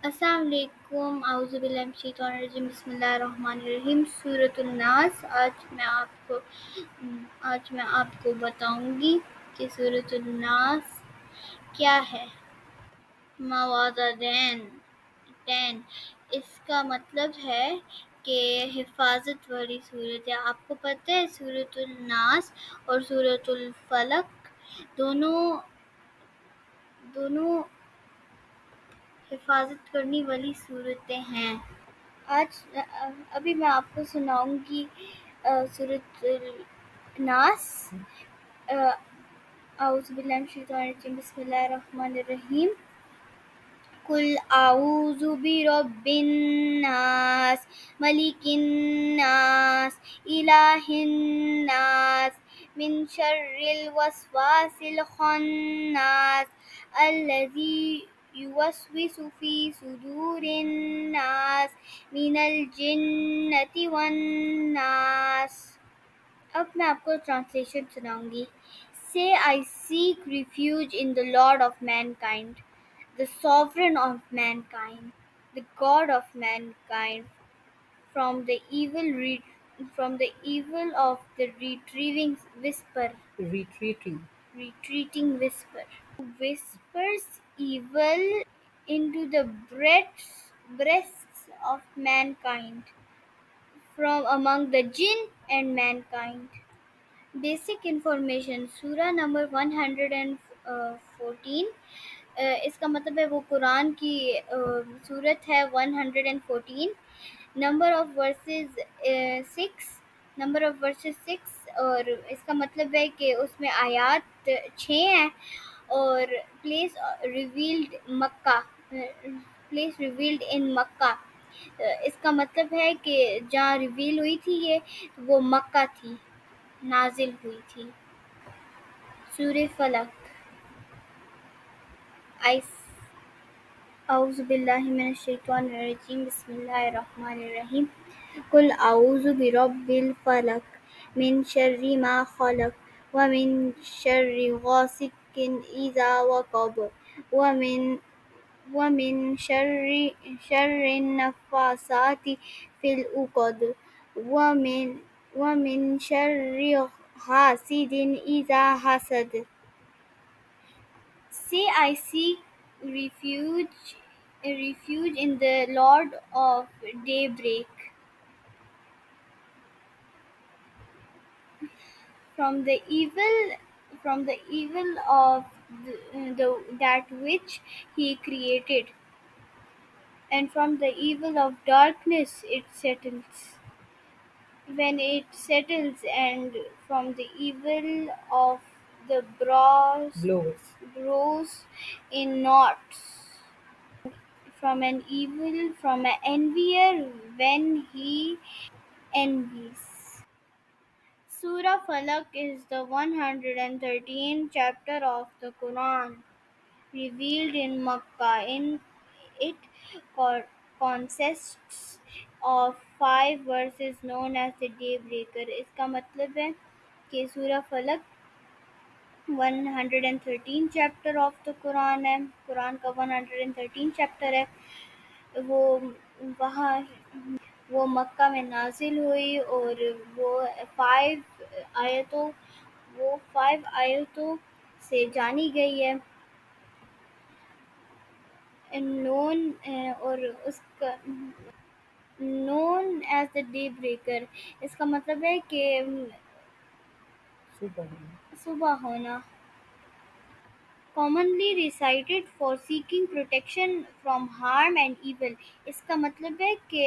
السلام علیکم، اعوذ باللہ من الشیطان الرجیم، بسم اللہ الرحمن الرحیم۔ سورۃ الناس۔ آج میں آپ کو بتاؤں گی کہ سورۃ الناس کیا ہے۔ موعظہ دین، اس کا مطلب ہے کہ حفاظت والی سورت ہے۔ آپ کو پتہ ہے سورۃ الناس اور سورۃ الفلق دونوں حفاظت کرنے والی صورتیں ہیں۔ ابھی میں آپ کو سناؤں گی سورۃ الناس۔ اعوذ باللہ من الشیطان الرجیم، بسم اللہ الرحمن الرحیم۔ قل اعوذ برب الناس، ملک الناس، الہ الناس، من شر الوسواس الخناس، الذی یوسوس فی صدور الناس من الجنۃ والناس۔ اب میں آپ کو ٹرانسلیشن سناؤں گی۔ Say, I seek refuge in the Lord of mankind, the sovereign of mankind, the God of mankind, from the evil of the retreating whisper, who whispers evil into the breasts of mankind, from among the jinn and mankind. Basic information, سورہ number 114، اس کا مطلب ہے وہ قرآن کی سورت ہے 114۔ Number of versus 6، اور اس کا مطلب ہے کہ اس میں آیات 6 ہیں، اور پلیس ریویلڈ ان مکہ۔ اس کا مطلب ہے کہ جہاں ریویل ہوئی تھی یہ وہ مکہ تھی، نازل ہوئی تھی۔ سورہ فلق۔ اعوذ باللہ من الشیطان الرجیم، بسم اللہ الرحمن الرحیم۔ قل اعوذ برب الفلق، من شر ما خلق، ومن شر غاسق اذا وقب، ومن شر النفاثات في العقد، ومن شر حاسد اذا حسد۔ Say, I seek refuge in the Lord of daybreak, from the evil of that which he created, and from the evil of darkness when it settles, and from the evil of the blows in knots, from an envier when he envies. Surah Falaq is the 113th chapter of the Quran, revealed in Makkah. It consists of 5 verses known as the Daybreaker. اس کا مطلب ہے کہ سورہ فلق 113 chapter of the قرآن ہے، قرآن کا 113 chapter ہے۔ وہ مکہ میں نازل ہوئی، اور وہ 5 آیتوں سے جانی گئی ہے، known as the Daybreaker۔ اس کا مطلب ہے کہ صبح ہونا۔ commonly recited for seeking protection from harm and evil۔ اس کا مطلب ہے کہ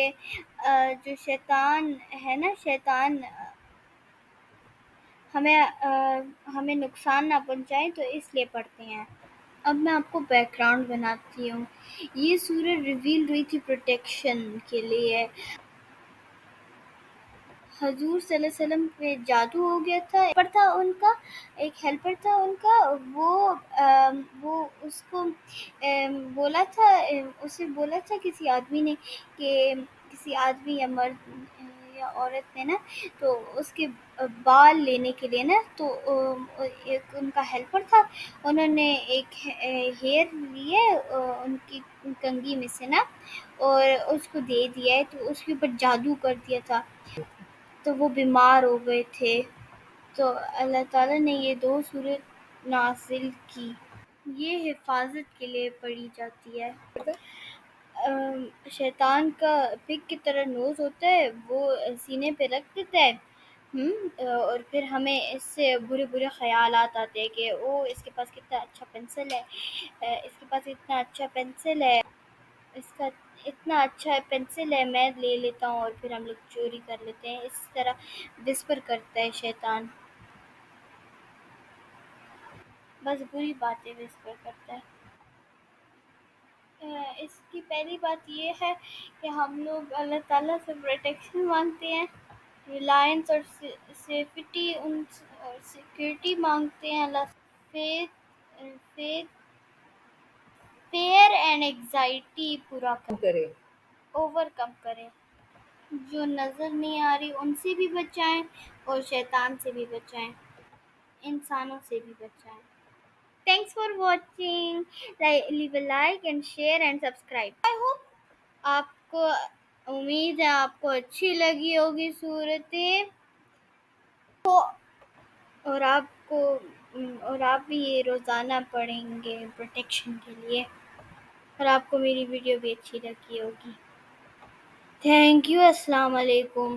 جو شیطان ہے نا، شیطان ہمیں نقصان نہ پہنچائے، تو اس لیے پڑھتے ہیں۔ اب میں آپ کو بیک گراؤنڈ بناتی ہوں۔ یہ سورہ ریویل ہوئی تھی پروٹیکشن کے لیے۔ حضور صلی اللہ علیہ وسلم پہ جادو ہو گیا تھا، ایک ہیلپر تھا ان کا، وہ اس کو اسے بولا تھا کسی آدمی نے، کہ کسی آدمی یا مرد یا عورت نے نا تو اس کے بال لینے کے لیے نا تو ایک ان کا ہیلپر تھا، انہوں نے ایک ہیئر لیے ان کی کنگھی میں سے نا اور اس کو دے دیا ہے، تو اس کے اوپر جادو کر دیا تھا تو وہ بیمار ہو گئے تھے، تو اللہ تعالیٰ نے یہ 2 سورت نازل کی. یہ حفاظت کے لیے پڑھی جاتی ہے. شیطان کا پگ کی طرح نوز ہوتا ہے، وہ سینے پہ رکھ دیتا ہے اور پھر ہمیں اس سے برے خیالات آتے ہیں کہ اس کے پاس کتنا اچھا پینسل ہے، اس کے پاس اتنا اچھا پینسل ہے، اس کا اتنا اچھا پینسل ہے، میں لے لیتا ہوں، اور پھر ہم لوگ چوری کر لیتے ہیں. اس طرح وسپر کرتا ہے شیطان، بس بری باتیں وسپر کرتا ہے. اس کی پہلی بات یہ ہے کہ ہم لوگ اللہ تعالیٰ سے پروٹیکشن مانگتے ہیں، ریلائنس اور سیفٹی اور سیکورٹی مانگتے ہیں اللہ سے. فیئر اینڈ اینگزائٹی پورا کرے، اوور کم کریں. جو نظر نہیں آ رہی ان سے بھی بچائیں اور شیطان سے بھی بچائیں، انسانوں سے بھی بچائیں. Thanks for watching. Leave a like and share and subscribe. I hope آپ کو امید ہے آپ کو اچھی لگی ہوگی صورتیں، اور آپ بھی یہ روزانہ پڑھیں گے پروٹیکشن کے لیے، اور آپ کو میری ویڈیو بھی اچھی لگی ہوگی. Thank you. السلام علیکم.